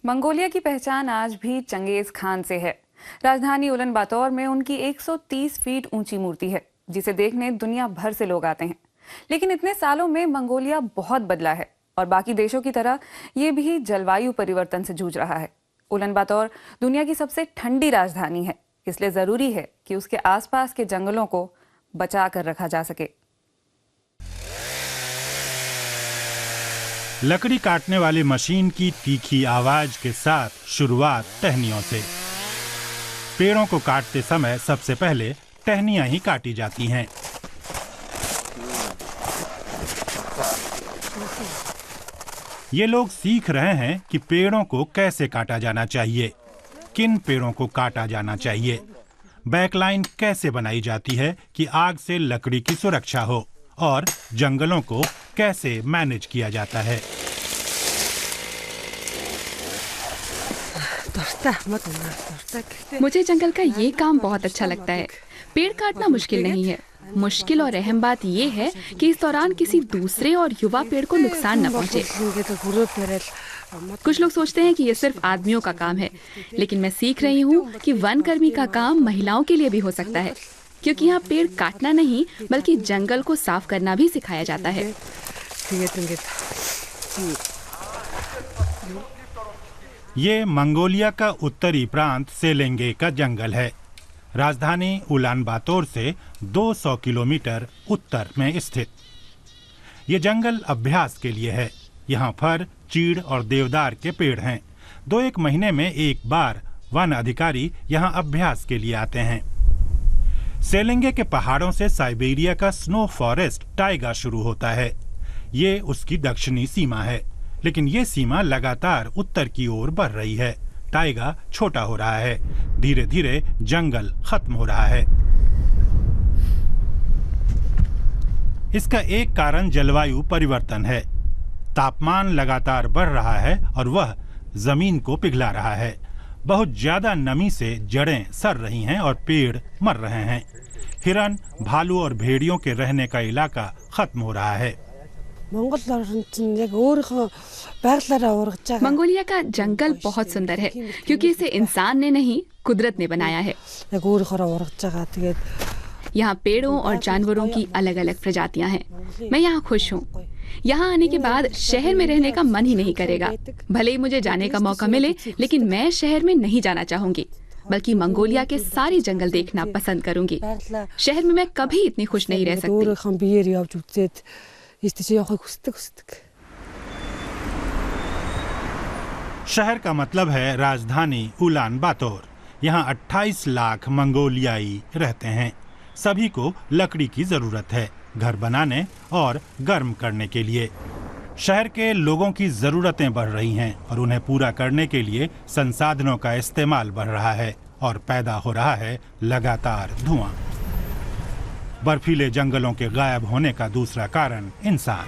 Mongolia की पहचान आज भी चंगेज खान से है। राजधानी उलन बातोर में उनकी 130 फीट ऊंची मूर्ति है, जिसे देखने दुनिया भर से लोग आते हैं। लेकिन इतने सालों में मंगोलिया बहुत बदला है और बाकी देशों की तरह ये भी जलवायु परिवर्तन से जूझ रहा है। उलन बातोर दुनिया की सबसे ठंडी राजधानी है, इसलिए जरूरी है कि उसके आसपास के जंगलों को बचा कर रखा जा सके। लकड़ी काटने वाली मशीन की तीखी आवाज के साथ शुरुआत टहनियों से। पेड़ों को काटते समय सबसे पहले टहनियां ही काटी जाती हैं। ये लोग सीख रहे हैं कि पेड़ों को कैसे काटा जाना चाहिए, किन पेड़ों को काटा जाना चाहिए, बैकलाइन कैसे बनाई जाती है कि आग से लकड़ी की सुरक्षा हो और जंगलों को कैसे मैनेज किया जाता है। मुझे जंगल का ये काम बहुत अच्छा लगता है। पेड़ काटना मुश्किल नहीं है। मुश्किल और अहम बात ये है कि इस दौरान किसी दूसरे और युवा पेड़ को नुकसान न पहुंचे। कुछ लोग सोचते हैं कि ये सिर्फ आदमियों का काम है, लेकिन मैं सीख रही हूँ कि वन कर्मी का काम महिलाओं के लिए भी हो सकता है, क्योंकि यहाँ पेड़ काटना नहीं बल्कि जंगल को साफ करना भी सिखाया जाता है। ये मंगोलिया का उत्तरी प्रांत सेलेंगे का जंगल है। राजधानी उलान बातोर से 200 किलोमीटर उत्तर में स्थित ये जंगल अभ्यास के लिए है। यहाँ फर, चीड़ और देवदार के पेड़ हैं। 2-1 महीने में एक बार वन अधिकारी यहाँ अभ्यास के लिए आते हैं। सेलेंगे के पहाड़ों से साइबेरिया का स्नो फॉरेस्ट टाइगा शुरू होता है। ये उसकी दक्षिणी सीमा है, लेकिन ये सीमा लगातार उत्तर की ओर बढ़ रही है। टाइगा छोटा हो रहा है, धीरे धीरे जंगल खत्म हो रहा है। इसका एक कारण जलवायु परिवर्तन है। तापमान लगातार बढ़ रहा है और वह जमीन को पिघला रहा है। बहुत ज्यादा नमी से जड़ें सड़ रही हैं और पेड़ मर रहे हैं। हिरन, भालू और भेड़ियों के रहने का इलाका खत्म हो रहा है। मंगोलिया का जंगल बहुत सुंदर है, क्योंकि इसे इंसान ने नहीं कुदरत ने बनाया है। यहाँ पेड़ों और जानवरों की अलग अलग प्रजातियाँ हैं। मैं यहाँ खुश हूँ। यहाँ आने के बाद शहर में रहने का मन ही नहीं करेगा। भले ही मुझे जाने का मौका मिले, लेकिन मैं शहर में नहीं जाना चाहूंगी, बल्कि मंगोलिया के सारे जंगल देखना पसंद करूंगी। शहर में मैं कभी इतनी खुश नहीं रह सकती। शहर का मतलब है राजधानी उलान बातोर। यहाँ 28 लाख मंगोलियाई रहते हैं। सभी को लकड़ी की जरूरत है घर बनाने और गर्म करने के लिए। शहर के लोगों की जरूरतें बढ़ रही हैं और उन्हें पूरा करने के लिए संसाधनों का इस्तेमाल बढ़ रहा है और पैदा हो रहा है लगातार धुआं। बर्फीले जंगलों के गायब होने का दूसरा कारण इंसान।